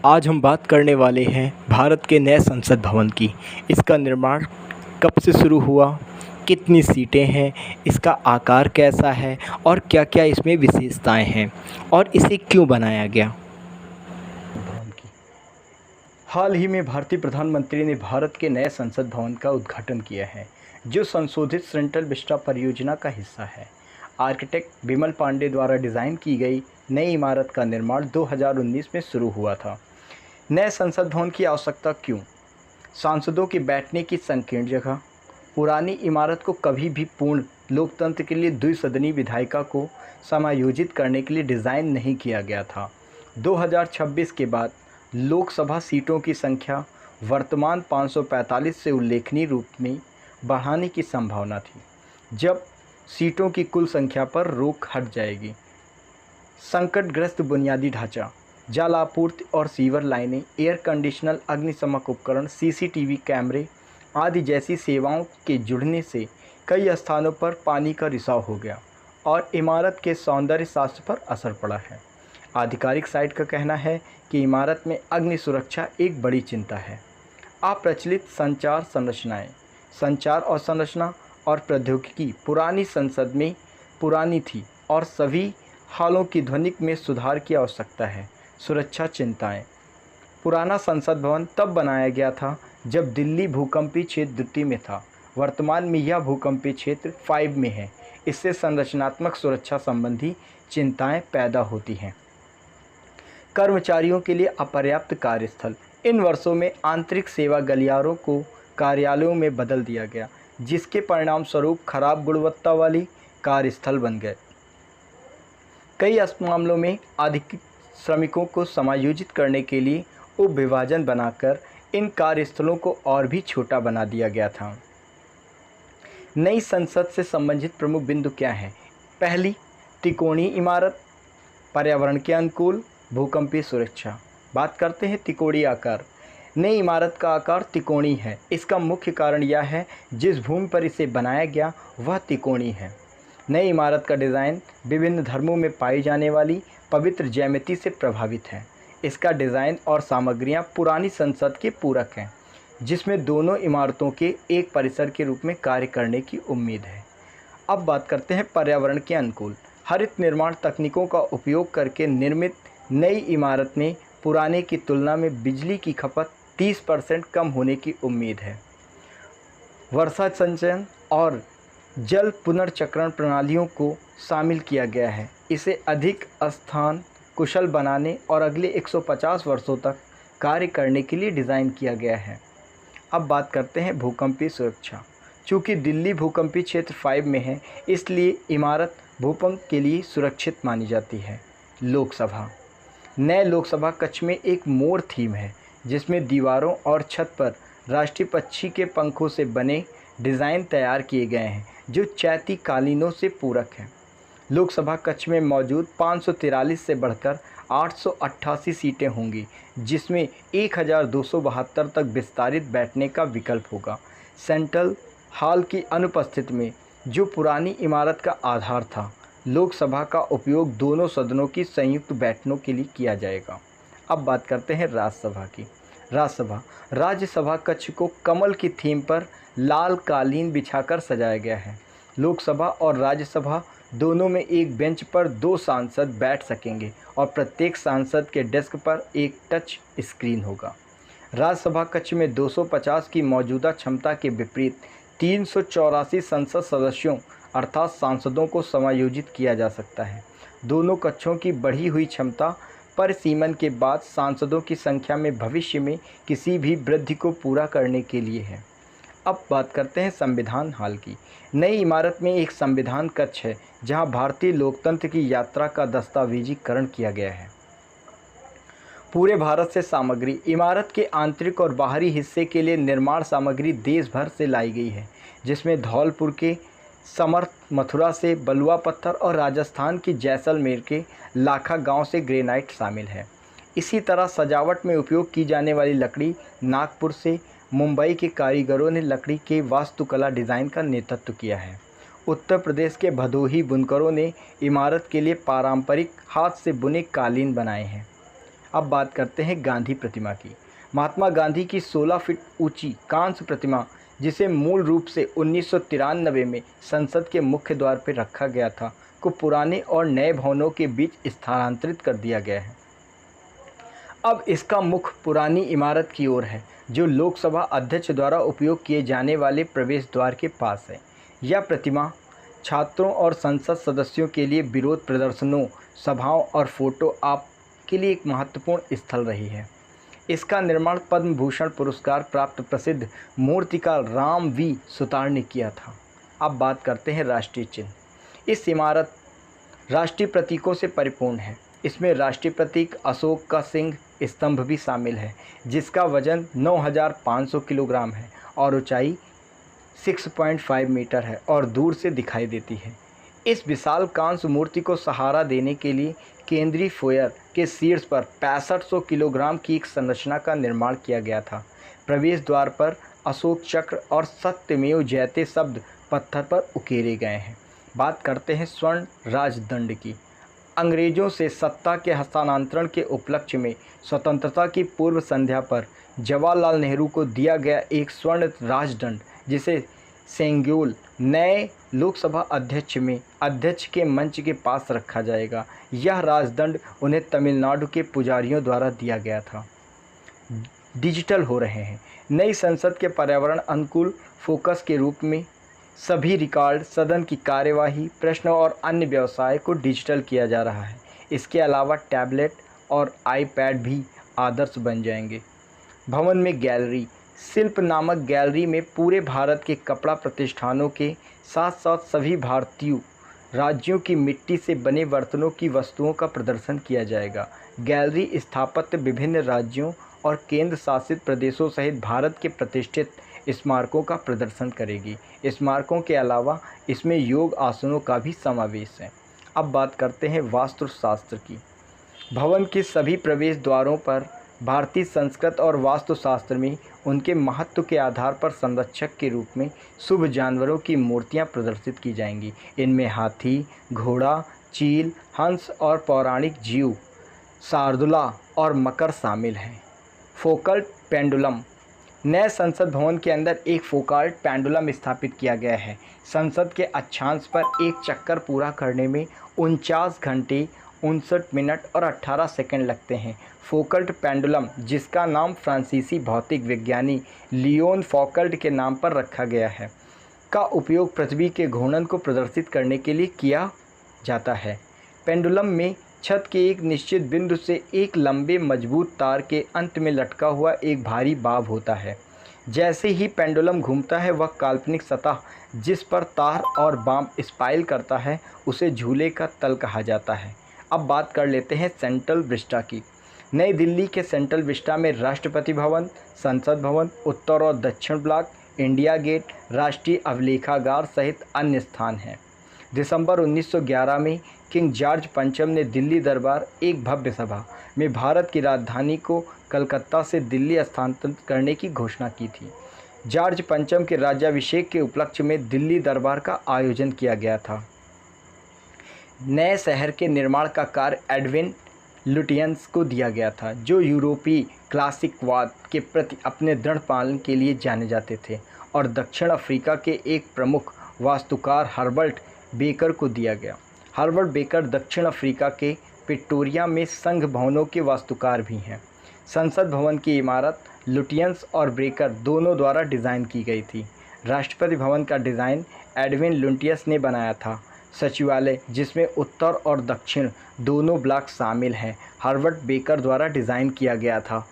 आज हम बात करने वाले हैं भारत के नए संसद भवन की। इसका निर्माण कब से शुरू हुआ, कितनी सीटें हैं, इसका आकार कैसा है और क्या-क्या इसमें विशेषताएं हैं और इसे क्यों बनाया गया। भवन की हाल ही में भारतीय प्रधानमंत्री ने भारत के नए संसद भवन का उद्घाटन किया है, जो संशोधित सेंट्रल विस्टा परियोजना का हिस्सा है। आर्किटेक्ट बिमल पांडे द्वारा डिज़ाइन की गई नई इमारत का निर्माण 2019 में शुरू हुआ था। नए संसद भवन की आवश्यकता क्यों? सांसदों के बैठने की संकीर्ण जगह। पुरानी इमारत को कभी भी पूर्ण लोकतंत्र के लिए द्विसदनी विधायिका को समायोजित करने के लिए डिज़ाइन नहीं किया गया था। 2026 के बाद लोकसभा सीटों की संख्या वर्तमान 545 से उल्लेखनीय रूप में बढ़ाने की संभावना थी, जब सीटों की कुल संख्या पर रोक हट जाएगी। संकटग्रस्त बुनियादी ढांचा, जल आपूर्ति और सीवर लाइनें, एयर कंडीशनर, अग्निशमन उपकरण, सीसीटीवी कैमरे आदि जैसी सेवाओं के जुड़ने से कई स्थानों पर पानी का रिसाव हो गया और इमारत के सौंदर्य शास्त्र पर असर पड़ा है। आधिकारिक साइट का कहना है कि इमारत में अग्नि सुरक्षा एक बड़ी चिंता है। अप्रचलित संचार संरचनाएं, संचार और संरचना और प्रौद्योगिकी पुरानी संसद में पुरानी थी और सभी हालों की ध्वनिक में सुधार की आवश्यकता है। सुरक्षा चिंताएं, पुराना संसद भवन तब बनाया गया था जब दिल्ली भूकंपीय क्षेत्र द्वितीय में था। वर्तमान में यह भूकंपीय क्षेत्र 5 में है। इससे संरचनात्मक सुरक्षा संबंधी चिंताएं पैदा होती हैं। कर्मचारियों के लिए अपर्याप्त कार्यस्थल, इन वर्षों में आंतरिक सेवा गलियारों को कार्यालयों में बदल दिया गया, जिसके परिणाम स्वरूप खराब गुणवत्ता वाली कार्यस्थल बन गए। कई मामलों में अधिक श्रमिकों को समायोजित करने के लिए उपविभाजन बनाकर इन कार्यस्थलों को और भी छोटा बना दिया गया था। नई संसद से संबंधित प्रमुख बिंदु क्या हैं? पहली, त्रिकोणीय इमारत, पर्यावरण के अनुकूल, भूकंपीय सुरक्षा। बात करते हैं त्रिकोणीय आकार। नई इमारत का आकार त्रिकोणीय है। इसका मुख्य कारण यह है जिस भूमि पर इसे बनाया गया वह त्रिकोणीय है। नई इमारत का डिज़ाइन विभिन्न धर्मों में पाई जाने वाली पवित्र ज्यामिति से प्रभावित है। इसका डिज़ाइन और सामग्रियां पुरानी संसद के पूरक हैं, जिसमें दोनों इमारतों के एक परिसर के रूप में कार्य करने की उम्मीद है। अब बात करते हैं पर्यावरण के अनुकूल। हरित निर्माण तकनीकों का उपयोग करके निर्मित नई इमारत में पुराने की तुलना में बिजली की खपत 30% कम होने की उम्मीद है। वर्षा संचयन और जल पुनर्चक्रण प्रणालियों को शामिल किया गया है। इसे अधिक स्थान कुशल बनाने और अगले 150 वर्षों तक कार्य करने के लिए डिज़ाइन किया गया है। अब बात करते हैं भूकंपीय सुरक्षा। चूँकि दिल्ली भूकंपीय क्षेत्र 5 में है, इसलिए इमारत भूकंप के लिए सुरक्षित मानी जाती है। लोकसभा, नए लोकसभा कक्ष में एक मोर थीम है, जिसमें दीवारों और छत पर राष्ट्रीय पक्षी के पंखों से बने डिज़ाइन तैयार किए गए हैं, जो चैती कालीनों से पूरक हैं। लोकसभा कक्ष में मौजूद 543 से बढ़कर 888 सीटें होंगी, जिसमें 1272 तक विस्तारित बैठने का विकल्प होगा। सेंट्रल हॉल की अनुपस्थिति में, जो पुरानी इमारत का आधार था, लोकसभा का उपयोग दोनों सदनों की संयुक्त बैठकों के लिए किया जाएगा। अब बात करते हैं राज्यसभा की। राज्यसभा कक्ष को कमल की थीम पर लाल कालीन बिछाकर सजाया गया है। लोकसभा और राज्यसभा दोनों में एक बेंच पर 2 सांसद बैठ सकेंगे और प्रत्येक सांसद के डेस्क पर एक टच स्क्रीन होगा। राज्यसभा कक्ष में 250 की मौजूदा क्षमता के विपरीत 384 संसद सदस्यों अर्थात सांसदों को समायोजित किया जा सकता है। दोनों कक्षों की बढ़ी हुई क्षमता परिसीमन के बाद सांसदों की संख्या में भविष्य में किसी भी वृद्धि को पूरा करने के लिए है। अब बात करते हैं संविधान हॉल की। नई इमारत में एक संविधान कक्ष है, जहां भारतीय लोकतंत्र की यात्रा का दस्तावेजीकरण किया गया है। पूरे भारत से सामग्री, इमारत के आंतरिक और बाहरी हिस्से के लिए निर्माण सामग्री देश भर से लाई गई है, जिसमें धौलपुर के समर्थ, मथुरा से बलुआ पत्थर और राजस्थान की जैसलमेर के लाखा गांव से ग्रेनाइट शामिल है। इसी तरह सजावट में उपयोग की जाने वाली लकड़ी नागपुर से मुंबई के कारीगरों ने लकड़ी के वास्तुकला डिज़ाइन का नेतृत्व किया है। उत्तर प्रदेश के भदोही बुनकरों ने इमारत के लिए पारंपरिक हाथ से बुने कालीन बनाए हैं। अब बात करते हैं गांधी प्रतिमा की। महात्मा गांधी की 16 फीट ऊंची कांस्य प्रतिमा, जिसे मूल रूप से 1993 में संसद के मुख्य द्वार पर रखा गया था, को पुराने और नए भवनों के बीच स्थानांतरित कर दिया गया है। अब इसका मुख पुरानी इमारत की ओर है, जो लोकसभा अध्यक्ष द्वारा उपयोग किए जाने वाले प्रवेश द्वार के पास है। यह प्रतिमा छात्रों और संसद सदस्यों के लिए विरोध प्रदर्शनों, सभाओं और फोटो आप के लिए एक महत्वपूर्ण स्थल रही है। इसका निर्माण पद्म भूषण पुरस्कार प्राप्त प्रसिद्ध मूर्तिकार राम वी सुतार ने किया था। अब बात करते हैं राष्ट्रीय चिन्ह। इस इमारत राष्ट्रीय प्रतीकों से परिपूर्ण है। इसमें राष्ट्रीय प्रतीक अशोक का सिंह स्तंभ भी शामिल है, जिसका वजन 9500 किलोग्राम है और ऊंचाई 6.5 मीटर है और दूर से दिखाई देती है। इस विशाल कांस्य मूर्ति को सहारा देने के लिए केंद्रीय फोयर के शीर्ष पर 6500 किलोग्राम की एक संरचना का निर्माण किया गया था। प्रवेश द्वार पर अशोक चक्र और सत्यमेव जयते शब्द पत्थर पर उकेरे गए हैं। बात करते हैं स्वर्ण राजदंड की। अंग्रेजों से सत्ता के हस्तांतरण के उपलक्ष्य में स्वतंत्रता की पूर्व संध्या पर जवाहरलाल नेहरू को दिया गया एक स्वर्ण राजदंड, जिसे सेंग्योल नए लोकसभा अध्यक्ष के मंच के पास रखा जाएगा। यह राजदंड उन्हें तमिलनाडु के पुजारियों द्वारा दिया गया था। डिजिटल हो रहे हैं। नई संसद के पर्यावरण अनुकूल फोकस के रूप में सभी रिकॉर्ड, सदन की कार्यवाही, प्रश्न और अन्य व्यवसाय को डिजिटल किया जा रहा है। इसके अलावा टैबलेट और आईपैड भी आदर्श बन जाएंगे। भवन में गैलरी, शिल्प नामक गैलरी में पूरे भारत के कपड़ा प्रतिष्ठानों के साथ साथ सभी भारतीय राज्यों की मिट्टी से बने बर्तनों की वस्तुओं का प्रदर्शन किया जाएगा। गैलरी स्थापत्य विभिन्न राज्यों और केंद्र शासित प्रदेशों सहित भारत के प्रतिष्ठित स्मारकों का प्रदर्शन करेगी। स्मारकों के अलावा इसमें योग आसनों का भी समावेश है। अब बात करते हैं वास्तुशास्त्र की। भवन के सभी प्रवेश द्वारों पर भारतीय संस्कृत और वास्तुशास्त्र में उनके महत्व के आधार पर संरक्षक के रूप में शुभ जानवरों की मूर्तियां प्रदर्शित की जाएंगी। इनमें हाथी, घोड़ा, चील, हंस और पौराणिक जीव शार्दुला और मकर शामिल हैं। Focal pendulum. नए संसद भवन के अंदर एक फोकल पेंडुलम स्थापित किया गया है। संसद के अक्षांश पर एक चक्कर पूरा करने में 49 घंटे 59 मिनट और 18 सेकंड लगते हैं। फोकल्ट पेंडुलम, जिसका नाम फ्रांसीसी भौतिक विज्ञानी लियोन फौकल्ट के नाम पर रखा गया है, का उपयोग पृथ्वी के घूर्णन को प्रदर्शित करने के लिए किया जाता है। पेंडुलम में छत के एक निश्चित बिंदु से एक लंबे मजबूत तार के अंत में लटका हुआ एक भारी बाब होता है। जैसे ही पेंडुलम घूमता है, वह काल्पनिक सतह जिस पर तार और बाब स्पाइल करता है, उसे झूले का तल कहा जाता है। अब बात कर लेते हैं सेंट्रल विस्टा की। नई दिल्ली के सेंट्रल विस्टा में राष्ट्रपति भवन, संसद भवन, उत्तर और दक्षिण ब्लॉक, इंडिया गेट, राष्ट्रीय अभिलेखागार सहित अन्य स्थान हैं। दिसंबर 1911 में किंग जॉर्ज पंचम ने दिल्ली दरबार एक भव्य सभा में भारत की राजधानी को कलकत्ता से दिल्ली स्थानांतरित करने की घोषणा की थी। जॉर्ज पंचम के राज्याभिषेक के उपलक्ष्य में दिल्ली दरबार का आयोजन किया गया था। नए शहर के निर्माण का कार्य एडविन लुटियंस को दिया गया था, जो यूरोपीय क्लासिकवाद के प्रति अपने दृढ़ पालन के लिए जाने जाते थे, और दक्षिण अफ्रीका के एक प्रमुख वास्तुकार हर्बर्ट बेकर को दिया गया। हर्बर्ट बेकर दक्षिण अफ्रीका के प्रिटोरिया में संघ भवनों के वास्तुकार भी हैं। संसद भवन की इमारत लुटियंस और बेकर दोनों द्वारा डिज़ाइन की गई थी। राष्ट्रपति भवन का डिज़ाइन एडविन लुटियंस ने बनाया था। सचिवालय, जिसमें उत्तर और दक्षिण दोनों ब्लॉक शामिल हैं, हर्बर्ट बेकर द्वारा डिज़ाइन किया गया था।